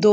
2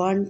1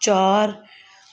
4